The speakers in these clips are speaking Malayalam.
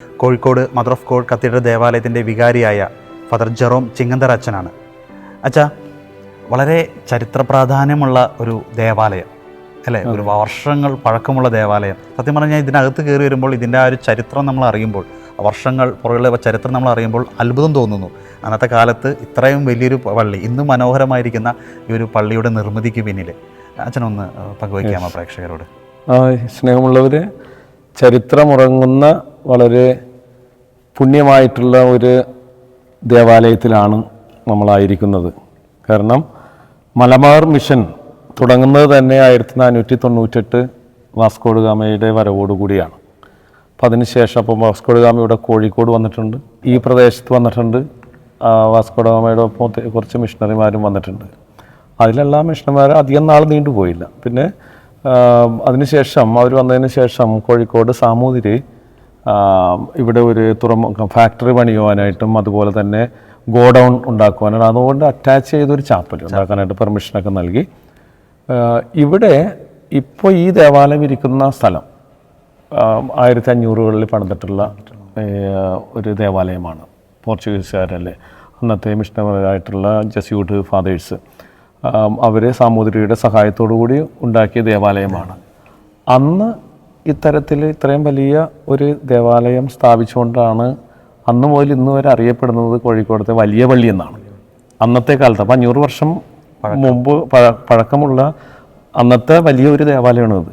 Kozhikode mother of God cathedral ദേവാലയത്തിൻ്റെ വികാരിയായ ഫാദർ ജെറോം ചിങ്ങന്തർ അച്ഛനാണ്. അച്ഛാ, വളരെ ചരിത്ര പ്രാധാന്യമുള്ള ഒരു ദേവാലയം അല്ലേ, ഒരു വർഷങ്ങൾ പഴക്കമുള്ള ദേവാലയം. സത്യം പറഞ്ഞാൽ ഇതിനകത്ത് കയറി വരുമ്പോൾ ഇതിൻ്റെ ആ ഒരു ചരിത്രം നമ്മൾ അറിയുമ്പോൾ, വർഷങ്ങൾ പുറകിലെ ചരിത്രം നമ്മൾ അറിയുമ്പോൾ അത്ഭുതം തോന്നുന്നു. അന്നത്തെ കാലത്ത് ഇത്രയും വലിയൊരു പള്ളി, ഇന്ന് മനോഹരമായിരിക്കുന്ന ഈ ഒരു പള്ളിയുടെ നിർമ്മിതിക്ക് പിന്നിൽ അച്ഛനൊന്ന് പങ്കുവയ്ക്കാമോ പ്രേക്ഷകരോട്? സ്നേഹമുള്ളവർ, ചരിത്രമുറങ്ങുന്ന വളരെ പുണ്യമായിട്ടുള്ള ഒരു ദേവാലയത്തിലാണ് നമ്മളായിരിക്കുന്നത്. കാരണം മലബാർ മിഷൻ തുടങ്ങുന്നത് തന്നെ 1498 വാസ്കോഡ് ഗാമയുടെ വരവോടുകൂടിയാണ്. അപ്പം അതിനുശേഷം അപ്പം വാസ്കോഡ് ഗാമ ഇവിടെ കോഴിക്കോട് വന്നിട്ടുണ്ട്, ഈ പ്രദേശത്ത് വന്നിട്ടുണ്ട്. വാസ്കോഡ് ഗാമയുടെ ഒപ്പം കുറച്ച് മിഷണറിമാരും വന്നിട്ടുണ്ട്. അതിലെല്ലാം മിഷണറിമാർ അധികം നാൾ നീണ്ടുപോയില്ല. പിന്നെ അതിനുശേഷം അവർ വന്നതിന് ശേഷം കോഴിക്കോട് സാമൂതിരി ഇവിടെ ഒരു ഫാക്ടറി പണിയുവാനായിട്ടും അതുപോലെ തന്നെ ഗോഡൗൺ ഉണ്ടാക്കുവാനാണ്, അതുകൊണ്ട് അറ്റാച്ച് ചെയ്തൊരു ചാപ്പൽ ഉണ്ടാക്കാനായിട്ട് പെർമിഷനൊക്കെ നൽകി. ഇവിടെ ഇപ്പോൾ ഈ ദേവാലയം ഇരിക്കുന്ന സ്ഥലം 1500കളിൽ പണിതിട്ടുള്ള ഒരു ദേവാലയമാണ്. പോർച്ചുഗീസുകാരല്ലേ, അന്നത്തെ മിഷണറിയായിട്ടുള്ള ജസ്യൂട്ട് ഫാദേഴ്സ് അവർ സാമൂതിരിയുടെ സഹായത്തോടു കൂടി ഉണ്ടാക്കിയ ദേവാലയമാണ്. അന്ന് ഇത്തരത്തിൽ ഇത്രയും വലിയ ഒരു ദേവാലയം സ്ഥാപിച്ചുകൊണ്ടാണ് അന്ന് മുതൽ ഇന്ന് വരെ അറിയപ്പെടുന്നത് കോഴിക്കോടത്തെ വലിയ പള്ളി എന്നാണ്. അന്നത്തെ കാലത്ത് 500 വർഷം മുമ്പ് പഴക്കമുള്ള അന്നത്തെ വലിയൊരു ദേവാലയമാണ് ഇത്.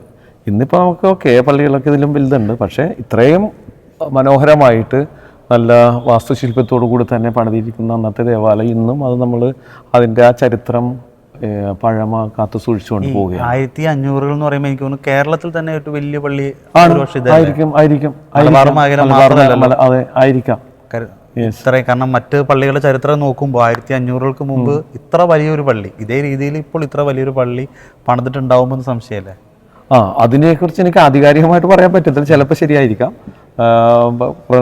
ഇന്നിപ്പോൾ നമുക്ക് പള്ളികളൊക്കെ ഇതിലും വലുതുണ്ട്, പക്ഷേ ഇത്രയും മനോഹരമായിട്ട് നല്ല വാസ്തുശില്പത്തോടു കൂടി തന്നെ പണിതിരിക്കുന്ന അന്നത്തെ ദേവാലയം ഇന്നും അത് നമ്മൾ അതിൻ്റെ ആ ചരിത്രം പഴമ കാത്തു സൂക്ഷിച്ചുകൊണ്ട് പോവുകയാണ്. 1500 എന്ന് പറയുമ്പോൾ എനിക്ക് തോന്നുന്നു കേരളത്തിൽ തന്നെ ഒരു വലിയ പള്ളി ആയിരിക്കും. അതെ, ആയിരിക്കാം. കാരണം മറ്റ് പള്ളികളുടെ ചരിത്രം നോക്കുമ്പോൾ 1500-ക്ക് മുമ്പ് ഇത്ര വലിയൊരു പള്ളി, ഇതേ രീതിയിൽ ഇപ്പോൾ ഇത്ര വലിയൊരു പള്ളി പണിതിട്ടുണ്ടാവുമെന്ന് സംശയമല്ലേ? അതിനെക്കുറിച്ച് എനിക്ക് ആധികാരികമായിട്ട് പറയാൻ പറ്റത്തില്ല, ചിലപ്പോൾ ശരിയായിരിക്കാം.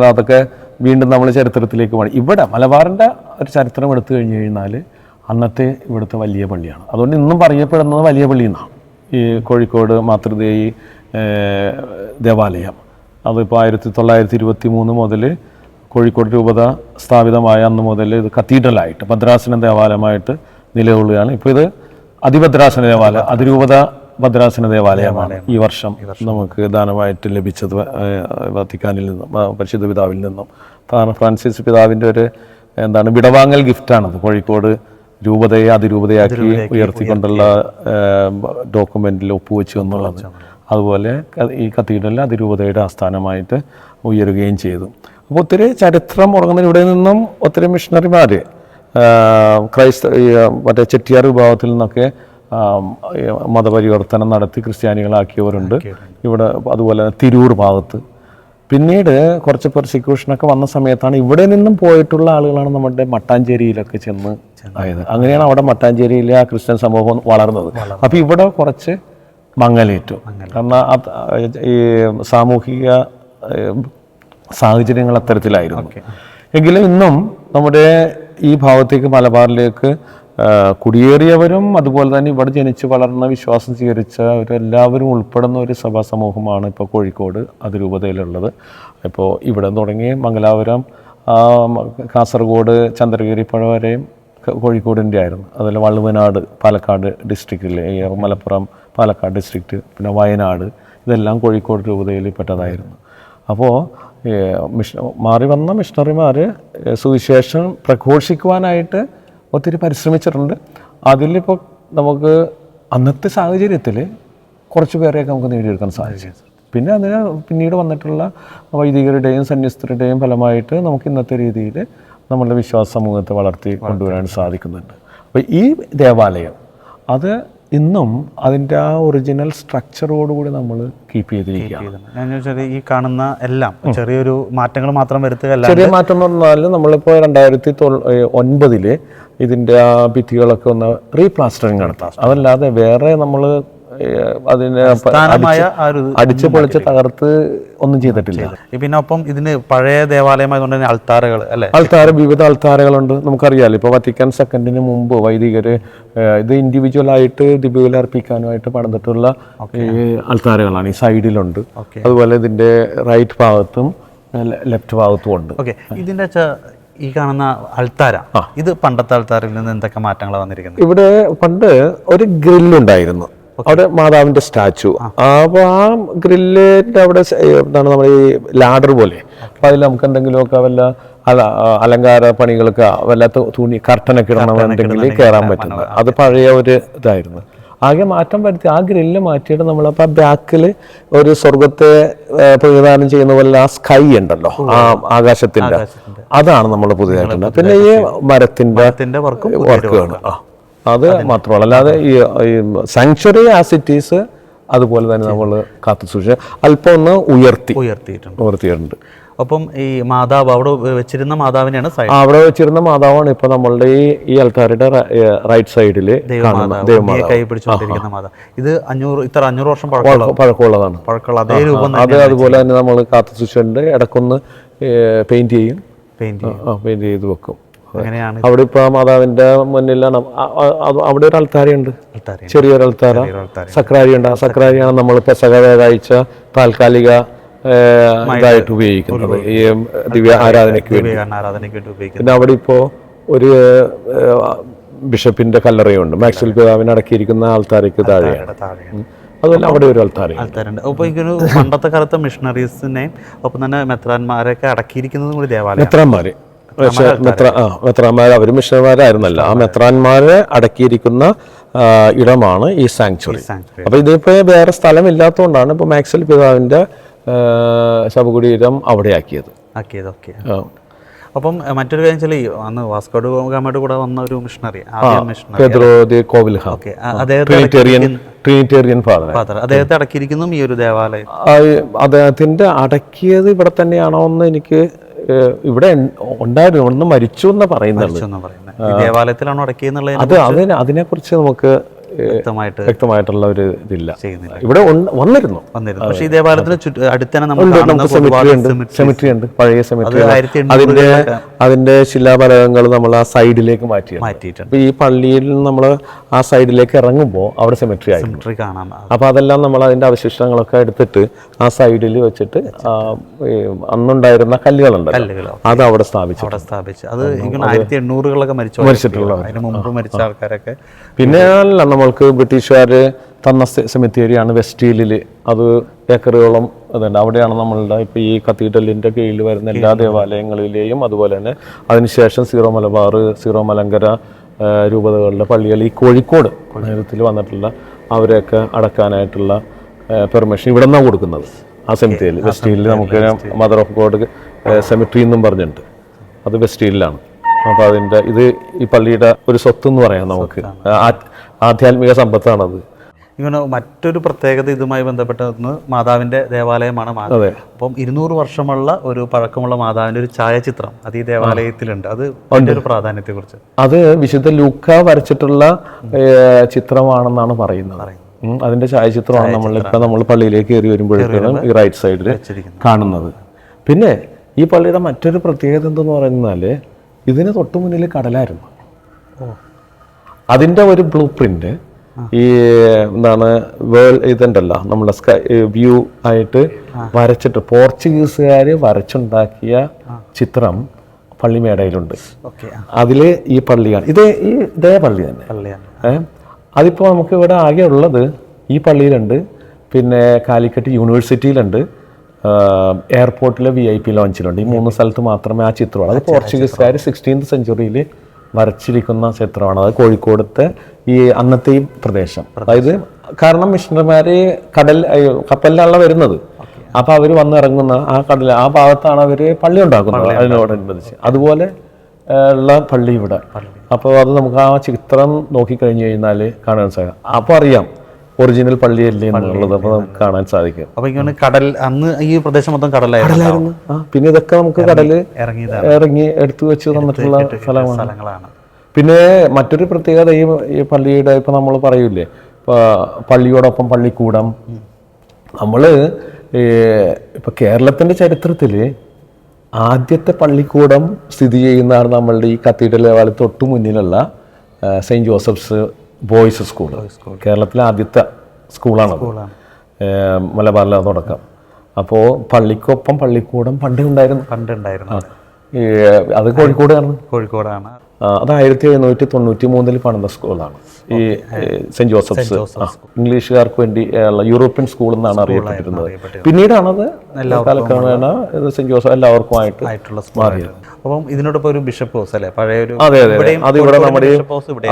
അതൊക്കെ വീണ്ടും നമ്മൾ ചരിത്രത്തിലേക്ക് പോകണം. ഇവിടെ മലബാറിൻ്റെ ഒരു ചരിത്രം എടുത്തു കഴിഞ്ഞു കഴിഞ്ഞാൽ അന്നത്തെ ഇവിടുത്തെ വലിയ പള്ളിയാണ്. അതുകൊണ്ട് ഇന്നും പറയപ്പെടുന്നത് വലിയ പള്ളി എന്നാണ് ഈ കോഴിക്കോട് മാതൃദേയി ദേവാലയം. അതിപ്പോൾ 1923 മുതൽ കോഴിക്കോട് രൂപത സ്ഥാപിതമായ അന്ന് മുതൽ ഇത് കത്തീഡ്രലായിട്ട് ഭദ്രാസന ദേവാലയമായിട്ട് നിലകൊള്ളുകയാണ്. ഇപ്പോൾ ഇത് അതിഭദ്രാസന ദേവാലയം, അതിരൂപത ഭദ്രാസന ദേവാലയമാണ് ഈ വർഷം നമുക്ക് ദാനമായിട്ട് ലഭിച്ചത് വത്തിക്കാനിൽ നിന്നും, പരിശുദ്ധ പിതാവിൽ നിന്നും. ഫ്രാൻസിസ് പിതാവിൻ്റെ ഒരു വിടവാങ്ങൽ ഗിഫ്റ്റാണത്. കോഴിക്കോട് രൂപതയെ അതിരൂപതയാക്കി ഉയർത്തിക്കൊണ്ടുള്ള ഡോക്യുമെൻറ്റിൽ ഒപ്പുവെച്ചു എന്നുള്ളത്. അതുപോലെ ഈ കത്തീഡ്രൽ അതിരൂപതയുടെ ആസ്ഥാനമായിട്ട് ഉയരുകയും ചെയ്തു. അപ്പോൾ ഒത്തിരി ചരിത്രം ഉറങ്ങുന്ന ഇവിടെ നിന്നും ഒത്തിരി മിഷണറിമാർ മറ്റേ ചെട്ടിയാർ വിഭാഗത്തിൽ നിന്നൊക്കെ മതപരിവർത്തനം നടത്തി ക്രിസ്ത്യാനികളാക്കിയവരുണ്ട് ഇവിടെ. അതുപോലെ തിരൂർ ഭാഗത്ത് പിന്നീട് കുറച്ച് പെർസിക്യൂഷനൊക്കെ വന്ന സമയത്താണ് ഇവിടെ നിന്നും പോയിട്ടുള്ള ആളുകളാണ് നമ്മുടെ മട്ടാഞ്ചേരിയിലൊക്കെ ചെന്ന് ആയത്. അങ്ങനെയാണ് അവിടെ മട്ടാഞ്ചേരിയിലെ ആ ക്രിസ്ത്യൻ സമൂഹം വളർന്നത്. അപ്പോൾ ഇവിടെ കുറച്ച് മങ്ങലേറ്റു. കാരണം ഈ സാമൂഹിക സാഹചര്യങ്ങൾ അത്തരത്തിലായിരുന്നു. എങ്കിലും ഇന്നും നമ്മുടെ ഈ ഭാഗത്തേക്ക് മലബാറിലേക്ക് കുടിയേറിയവരും അതുപോലെ തന്നെ ഇവിടെ ജനിച്ച് വളർന്ന വിശ്വാസം സ്വീകരിച്ചവരെല്ലാവരും ഉൾപ്പെടുന്ന ഒരു സഭാ സമൂഹമാണ് ഇപ്പോൾ കോഴിക്കോട് അതിരൂപതയിലുള്ളത്. ഇപ്പോൾ ഇവിടെ തുടങ്ങി മംഗലാപുരം, കാസർഗോഡ്, ചന്ദ്രഗിരിപ്പുഴ വരെയും കോഴിക്കോടിൻ്റെ ആയിരുന്നു. അതുപോലെ വള്ളുവനാട് പാലക്കാട് ഡിസ്ട്രിക്റ്റിലെ, മലപ്പുറം പാലക്കാട് ഡിസ്ട്രിക്റ്റ്, പിന്നെ വയനാട്, ഇതെല്ലാം കോഴിക്കോട് രൂപതയിൽ പെട്ടതായിരുന്നു. അപ്പോൾ മാറി വന്ന മിഷണറിമാർ സുവിശേഷം പ്രഘോഷിക്കുവാനായിട്ട് ഒത്തിരി പരിശ്രമിച്ചിട്ടുണ്ട്. അതിലിപ്പോൾ നമുക്ക് അന്നത്തെ സാഹചര്യത്തിൽ കുറച്ച് പേരെയൊക്കെ നമുക്ക് നേടിയെടുക്കാൻ സാധിച്ചു. പിന്നെ അതിന് പിന്നീട് വന്നിട്ടുള്ള വൈദികരുടെയും സന്യസ്തരുടെയും ഫലമായിട്ട് നമുക്ക് ഇന്നത്തെ രീതിയിൽ നമ്മളുടെ വിശ്വാസ സമൂഹത്തെ വളർത്തി കൊണ്ടുവരാൻ സാധിക്കുന്നുണ്ട്. അപ്പോൾ ഈ ദേവാലയം അത് ഇന്നും അതിൻ്റെ ആ ഒറിജിനൽ സ്ട്രക്ചറോടുകൂടി നമ്മൾ കീപ്പ് ചെയ്തിരിക്കുകയാണ്. ഞാൻ ചോദിച്ചാൽ ഈ കാണുന്ന എല്ലാം ചെറിയൊരു മാറ്റങ്ങൾ മാത്രം വരുത്തുകയല്ല. ചെറിയ മാറ്റം എന്ന് പറഞ്ഞാൽ നമ്മളിപ്പോൾ 2009 ഇതിൻ്റെ ആ ഭിത്തികളൊക്കെ ഒന്ന് റീപ്ലാസ്റ്ററിങ് നടത്താം. അതല്ലാതെ വേറെ നമ്മൾ അതിനെ അടിച്ച് പൊളിച്ച് തകർത്ത് ഒന്നും ചെയ്തിട്ടില്ല. പിന്നെ ഒപ്പം ഇതിന് പഴയ ദേവാലയമായതുകൊണ്ട് തന്നെ അൾത്താരകൾ അല്ലേ, വിവിധ അൾത്താരകളുണ്ട്. നമുക്കറിയാലോ ഇപ്പോൾ വത്തിക്കാൻ സെക്കൻഡിന് മുമ്പ് വൈദികർ ഇത് ഇൻഡിവിജ്വലായിട്ട് ദിബികൾ അർപ്പിക്കാനുമായിട്ട് പണിതിട്ടുള്ള അൾത്താരകളാണ്. ഈ സൈഡിലുണ്ട്. അതുപോലെ ഇതിൻ്റെ റൈറ്റ് ഭാഗത്തും ലെഫ്റ്റ് ഭാഗത്തും ഉണ്ട്. ഓക്കെ, ഇതിൻ്റെ ഈ കാണുന്ന അൾത്താര, ഇത് പണ്ടത്തെ അൾത്താരയിൽ നിന്ന് എന്തൊക്കെ മാറ്റങ്ങളാണ് വന്നിരിക്കുന്നത്? ഇവിടെ പണ്ട് ഒരു ഗ്രില്ലുണ്ടായിരുന്നു, അവിടെ മാതാവിന്റെ സ്റ്റാച്ചു. അപ്പൊ ആ ഗ്രില്ലിന്റെ അവിടെ എന്താണ് നമ്മുടെ ഈ ലാഡർ പോലെ, അപ്പൊ അതിൽ നമുക്ക് എന്തെങ്കിലുമൊക്കെ വല്ല അലങ്കാര പണികൾക്ക് വല്ല തുണി കർട്ടനൊക്കെ ഇടണമെന്നുണ്ടെങ്കിൽ കയറാൻ പറ്റുന്നത്. അത് പഴയ ഒരു ഇതായിരുന്നു. ആകെ മാറ്റം വരുത്തി ആ ഗ്രില്ല് മാറ്റിയിട്ട് നമ്മളപ്പോൾ ബാക്കിൽ ഒരു സ്വർഗത്തെ പ്രതിദാനം ചെയ്യുന്ന പോലെ ആ സ്കൈ ഉണ്ടല്ലോ, ആ ആകാശത്തിന്റെ, അതാണ് നമ്മൾ പുതിയതായിട്ടുണ്ട്. പിന്നെ ഈ മരത്തിന്റെ വർക്കുകൾ, അത് മാത്രമല്ല. അല്ലാതെ ഈ സാങ്ച്വറി ആസ് ഇറ്റ് ഈസ് അതുപോലെ തന്നെ നമ്മൾ കാത്തു സൂക്ഷിച്ച് അല്പം ഒന്ന് ഉയർത്തിയിട്ടുണ്ട്. അപ്പം ഈ മാതാവ് അവിടെ വെച്ചിരുന്ന മാതാവിനെയാണ് അവിടെ വെച്ചിരുന്ന മാതാവാണ് ഇപ്പൊ നമ്മളുടെ ഈ അൾത്താരയുടെ റൈറ്റ് സൈഡില് കൈ പിടിച്ചുകൊണ്ടിരിക്കുന്ന മാതാവ്. ഇത് 500 വർഷം പഴക്കമുള്ളതാണ്. അതേ രൂപം അത് അതുപോലെ തന്നെ നമ്മൾ കാത്തു സൂക്ഷിച്ചിട്ടുണ്ട്. ഇടക്കൊന്ന് പെയിന്റ് ചെയ്ത് വെക്കും. അവിടെ ഇപ്പൊ മാതാവിന്റെ മുന്നിലാണ് അവിടെ ഒരു അൾത്താരയുണ്ട്, ചെറിയൊരു അൾത്താര, സക്രാരിയുണ്ട്. ആ സക്രാരിയാണ് നമ്മൾ പെസഹ വ്യാഴാഴ്ച താൽക്കാലിക ഇതായിട്ട് ഉപയോഗിക്കുന്നത്, ഈ ദിവ്യ ആരാധനയ്ക്ക് വേണ്ടി. പിന്നെ അവിടെ ഇപ്പോ ഒരു ബിഷപ്പിന്റെ കല്ലറയുണ്ട്, മാക്സ്വൽ പിതാവിനെ അടക്കിയിരിക്കുന്ന ആൾത്താരയ്ക്ക് താഴെയാണ്. അതുപോലെ അവിടെ ഒരു ആൾത്താരുണ്ട്. അപ്പോൾ ഇതൊരു പണ്ടത്തെ കാലത്തെ മിഷണറീസിനെയും ഒപ്പം തന്നെ മെത്രാന്മാരെയൊക്കെ അടക്കിയിരിക്കുന്നതും കൂടി ദേവാലയം. മെത്രാന്മാർ അവർ മിഷണർമാരായിരുന്നല്ല, ആ മെത്രാന്മാരെ അടക്കിയിരിക്കുന്ന ഇടമാണ് ഈ സാങ്ച്വറി. അപ്പൊ ഇതിപ്പോ വേറെ സ്ഥലമില്ലാത്തതുകൊണ്ടാണ് ഇപ്പൊ മാക്സ്വൽ പിതാവിന്റെ ശവകുടീരം അവിടെ ആക്കിയത്. അപ്പം മറ്റൊരു കാര്യം വെച്ചാൽ അന്ന് വാസ്കോ ഡ ഗാമയുടെ കൂടെ വന്ന ഒരു missionary Pedro de Covilha, Trinitarian father, അദ്ദേഹത്തെ അടക്കിയിരിക്കുന്നു ഈ ഒരു ദേവാലയം. അദ്ദേഹത്തിന്റെ അടക്കിയത് ഇവിടെ തന്നെയാണോ എന്ന് എനിക്ക് ഇവിടെ ഉണ്ടായിരുന്നു, ഒന്ന് മരിച്ചു എന്ന് പറയുന്നത്. ദേവാലയത്തിലാണോ അടക്കിയെന്നുള്ളത് അത് അതിനെക്കുറിച്ച് നമുക്ക് വ്യക്തമായിട്ടുള്ള ഒരു ഇതില്ല. ഇവിടെ വന്നിരുന്നു. പക്ഷേ ഈ ദേവാലയത്തിന് അടുത്ത് സെമിട്രി ഉണ്ട്, പഴയ സെമിട്രി. അതിന്റെ ശിലാഫലകങ്ങൾ നമ്മൾ ആ സൈഡിലേക്ക് മാറ്റിയിട്ടുണ്ട്. ഈ പള്ളിയിൽ നമ്മൾ ആ സൈഡിലേക്ക് ഇറങ്ങുമ്പോൾ അവിടെ സെമിട്രി കാണാം. അപ്പൊ അതെല്ലാം നമ്മൾ അതിന്റെ അവശിഷ്ടങ്ങളൊക്കെ എടുത്തിട്ട് ആ സൈഡിൽ വെച്ചിട്ട് അന്നുണ്ടായിരുന്ന കല്ലുകളുണ്ട്, അത് അവിടെ സ്ഥാപിച്ചു. അത് 1800-കളിലൊക്കെ മരിച്ചിട്ടുള്ള, അതിന് മുമ്പ് മരിച്ച ആൾക്കാരൊക്കെ. പിന്നെ നമ്മൾക്ക് ബ്രിട്ടീഷുകാർ തന്ന സെമിത്തേരിയാണ് വെസ്റ്റ് ഹില്ലിൽ, അത് ഏക്കറുകളോളം അതുണ്ട്. അവിടെയാണ് നമ്മളുടെ ഇപ്പം ഈ കത്തീഡ്രലിൻ്റെ കീഴിൽ വരുന്ന എല്ലാ ദേവാലയങ്ങളിലെയും, അതുപോലെ തന്നെ അതിനുശേഷം സീറോ മലബാർ, സീറോ മലങ്കര രൂപതകളുടെ പള്ളികൾ ഈ കോഴിക്കോട് നഗരത്തിൽ വന്നിട്ടുള്ള അവരെയൊക്കെ അടക്കാനായിട്ടുള്ള പെർമിഷൻ ഇവിടെ നിന്നാണ് കൊടുക്കുന്നത്. ആ സെമിത്തേരിയിൽ വെസ്റ്റ് ഹില്ലിൽ നമുക്ക് മദർ ഓഫ് ഗോഡ് സെമിട്രി എന്നും പറഞ്ഞിട്ടുണ്ട്, അത് വെസ്റ്റ് ഹില്ലിലാണ്. അപ്പോൾ അതിൻ്റെ ഇത് ഈ പള്ളിയുടെ ഒരു സ്വത്ത് എന്ന് പറയാം, നമുക്ക് ആധ്യാത്മിക സമ്പത്താണത്. ഇങ്ങനെ മറ്റൊരു പ്രത്യേകത ഇതുമായി ബന്ധപ്പെട്ടതെന്ന് മാതാവിൻ്റെ ദേവാലയമാണ്. അപ്പം 200 വർഷമുള്ള ഒരു പഴക്കമുള്ള മാതാവിൻ്റെ ഒരു ഛായാചിത്രം അത് ഈ ദേവാലയത്തിലുണ്ട്. അത് അതിൻ്റെ ഒരു പ്രാധാന്യത്തെക്കുറിച്ച്, അത് വിശുദ്ധ ലൂക്ക വരച്ചിട്ടുള്ള ചിത്രമാണെന്നാണ് പറയുന്നത്. അതിൻ്റെ ഛായാചിത്രമാണ് നമ്മൾ പള്ളിയിലേക്ക് കയറി വരുമ്പോഴേക്കാണ് ഈ റൈറ്റ് സൈഡിൽ കാണുന്നത്. പിന്നെ ഈ പള്ളിയുടെ മറ്റൊരു പ്രത്യേകത എന്തെന്ന് പറയുന്നാൽ ഇതിന് തൊട്ടു മുന്നിൽ കടലായിരുന്നു. അതിൻ്റെ ഒരു ബ്ലൂ പ്രിന്റ് ഈ എന്താണ് ഇതുണ്ടല്ലോ നമ്മുടെ സ്കൈ വ്യൂ ആയിട്ട് വരച്ചിട്ട് പോർച്ചുഗീസുകാർ വരച്ചുണ്ടാക്കിയ ചിത്രം പള്ളിമേടയിലുണ്ട്. അതില് ഈ പള്ളിയാണ്, ഇതേ പള്ളി തന്നെ. അതിപ്പോൾ നമുക്ക് ഇവിടെ ആകെ ഉള്ളത് ഈ പള്ളിയിലുണ്ട്, പിന്നെ കാലിക്കറ്റ് യൂണിവേഴ്സിറ്റിയിലുണ്ട്, എയർപോർട്ടിലെ VIP ലോഞ്ചിലുണ്ട്. ഈ 3 സ്ഥലത്ത് മാത്രമേ ആ ചിത്രമുള്ളൂ. അത് പോർച്ചുഗീസുകാർ 16th സെഞ്ചുറിയിൽ വരച്ചിരിക്കുന്ന ചിത്രമാണ്. അത് കോഴിക്കോടത്തെ ഈ അന്നത്തെ ഈ പ്രദേശം. അതായത് കാരണം മിഷണറിമാര് കപ്പലിലാണല്ലോ വരുന്നത്, അപ്പൊ അവര് വന്നിറങ്ങുന്ന ആ കടൽ ആ ഭാഗത്താണ് അവര് പള്ളി ഉണ്ടാക്കുന്നത്. അതിനോടനുബന്ധിച്ച് അതുപോലെ ഉള്ള പള്ളി ഇവിടെ. അപ്പോൾ അത് നമുക്ക് ആ ചിത്രം നോക്കിക്കഴിഞ്ഞു കഴിഞ്ഞാൽ കാണാൻ സാധിക്കും. അപ്പോൾ അറിയാം ഒറിജിനൽ പള്ളിയല്ലേ എന്നുള്ളത് അപ്പോൾ നമുക്ക് കാണാൻ സാധിക്കും. അപ്പൊ ഇങ്ങനെ കടൽ അന്ന് ഈ പ്രദേശം മൊത്തം കടലായിരുന്നു. പിന്നെ ഇതൊക്കെ നമുക്ക് കടല് ഇറങ്ങി എടുത്തു വെച്ച് തന്നിട്ടുള്ള സ്ഥലങ്ങളാണ്. പിന്നെ മറ്റൊരു പ്രത്യേകത ഈ പള്ളിയുടെ ഇപ്പൊ നമ്മൾ പറയൂലേ പള്ളിയോടൊപ്പം പള്ളിക്കൂടം, നമ്മള് ഇപ്പൊ കേരളത്തിന്റെ ചരിത്രത്തില് ആദ്യത്തെ പള്ളിക്കൂടം സ്ഥിതി ചെയ്യുന്നതാണ് നമ്മളുടെ ഈ കത്തീഡ്രൽ ദേവാലയത്തിന് തൊട്ടു മുന്നിലുള്ള സെയിൻറ്റ് ജോസഫ്സ് ബോയ്സ് സ്കൂൾ. കേരളത്തിലെ ആദ്യത്തെ സ്കൂളാണ്, മലബാറിലെ തുടക്കം. അപ്പോൾ പള്ളിക്കൊപ്പം പള്ളിക്കൂടം പണ്ട് ഉണ്ടായിരുന്നു. പണ്ടുണ്ടായിരുന്നു. അത് കോഴിക്കോടാണ്. കോഴിക്കോടാണ്. അത് 1793 പണിത സ്കൂളാണ് ഈ സെന്റ് ജോസഫ്സ്. ഇംഗ്ലീഷുകാർക്ക് വേണ്ടി യൂറോപ്യൻ സ്കൂൾ എന്നാണ് അറിയപ്പെട്ടിരുന്നത്. പിന്നീടാണത് കാലക്രമേണ സെന്റ് ജോസഫ് എല്ലാവർക്കുമായിട്ടുള്ള മാറിയത്. അപ്പം ഇതിനോടൊപ്പം ഒരു ബിഷപ്പ് ഹൗസ് അല്ലേ, പഴയൊരു. അതെ അതെ, അതിവിടെ നമ്മുടെ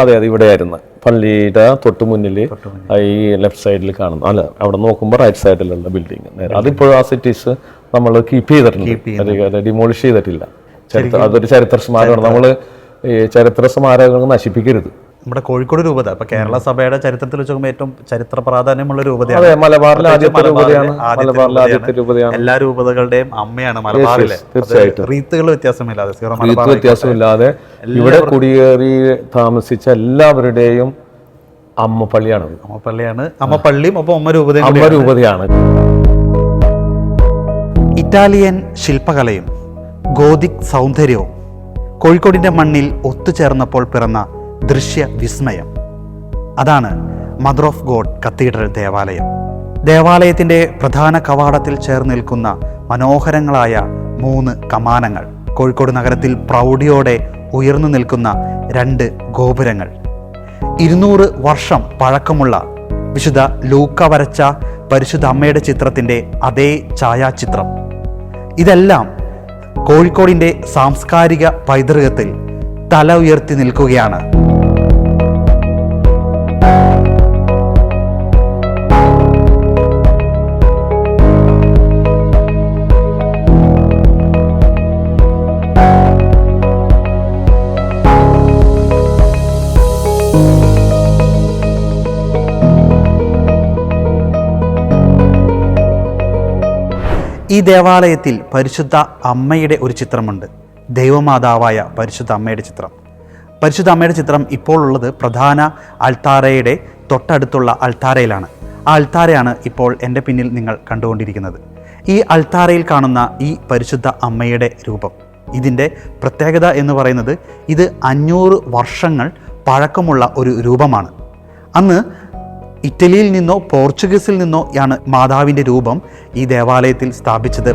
അതെ അതെ ഇവിടെയായിരുന്നു. പള്ളിയുടെ തൊട്ട് മുന്നിൽ ഈ ലെഫ്റ്റ് സൈഡിൽ കാണുന്നു. അല്ല, അവിടെ നോക്കുമ്പോൾ റൈറ്റ് സൈഡിലുള്ള ബിൽഡിംഗ് നേരെ. അതിപ്പോഴും ആ സിറ്റീസ് നമ്മൾ കീപ്പ് ചെയ്തിട്ടുണ്ട്, ഡിമോളിഷ് ചെയ്തിട്ടില്ല. അതൊരു ചരിത്ര സ്മാരകമാണ്. നമ്മൾ ഈ ചരിത്ര സ്മാരകങ്ങൾ നശിപ്പിക്കരുത്. നമ്മുടെ കോഴിക്കോട് രൂപത ഇപ്പൊ കേരള സഭയുടെ ചരിത്രത്തിൽ വെച്ച് നോക്കുമ്പോൾ ഏറ്റവും ചരിത്ര പ്രാധാന്യമുള്ള രൂപതയാണ്. അതെ, മലബാറിലെ ആദ്യത്തെ രൂപതയാണ്. എല്ലാ രൂപതകളുടെയും അമ്മയാണ് മലബാറിലെ. തീർച്ചയായിട്ടും റീത്തുകൾ വ്യത്യാസമില്ലാതെ, വ്യത്യാസമില്ലാതെ ഇവിടെ കുടിയേറി താമസിച്ച എല്ലാവരുടെയും അമ്മപ്പള്ളിയാണ്. അമ്മപ്പള്ളിയും ഒപ്പം അമ്മ രൂപതയാണ്. ഇറ്റാലിയൻ ശില്പകലയും ഗോതിക് സൗന്ദര്യവും കോഴിക്കോടിന്റെ മണ്ണിൽ ഒത്തുചേർന്നപ്പോൾ പിറന്ന ദൃശ്യ വിസ്മയം. അതാണ് മദർ ഓഫ് ഗോഡ് കത്തീഡ്രൽ ദേവാലയം. ദേവാലയത്തിന്റെ പ്രധാന കവാടത്തിൽ ചേർന്ന് നിൽക്കുന്ന മനോഹരങ്ങളായ 3 കമാനങ്ങൾ, കോഴിക്കോട് നഗരത്തിൽ പ്രൗഢിയോടെ ഉയർന്നു നിൽക്കുന്ന 2 ഗോപുരങ്ങൾ, 200 വർഷം പഴക്കമുള്ള വിശുദ്ധ ലൂക്ക വരച്ച പരിശുദ്ധ അമ്മയുടെ ചിത്രത്തിന്റെ അതേ ഛായാചിത്രം, ഇതെല്ലാം കോഴിക്കോടിന്റെ സാംസ്കാരിക പൈതൃകത്തിൽ തല ഉയർത്തി നിൽക്കുകയാണ്. ഈ ദേവാലയത്തിൽ പരിശുദ്ധ അമ്മയുടെ ഒരു ചിത്രമുണ്ട്, ദൈവമാതാവായ പരിശുദ്ധ അമ്മയുടെ ചിത്രം. പരിശുദ്ധ അമ്മയുടെ ചിത്രം ഇപ്പോൾ ഉള്ളത് പ്രധാന അൾത്താരയുടെ തൊട്ടടുത്തുള്ള അൾത്താരയിലാണ്. ആ അൾത്താരയാണ് ഇപ്പോൾ എൻ്റെ പിന്നിൽ നിങ്ങൾ കണ്ടുകൊണ്ടിരിക്കുന്നത്. ഈ അൾത്താരയിൽ കാണുന്ന ഈ പരിശുദ്ധ അമ്മയുടെ രൂപം, ഇതിൻ്റെ പ്രത്യേകത എന്ന് പറയുന്നത് ഇത് 500 വർഷങ്ങൾ പഴക്കമുള്ള ഒരു രൂപമാണ്. അന്ന് ഇറ്റലിയിൽ നിന്നോ പോർച്ചുഗീസിൽ നിന്നോ ആണ് മാതാവിൻ്റെ രൂപം ഈ ദേവാലയത്തിൽ സ്ഥാപിച്ചത്.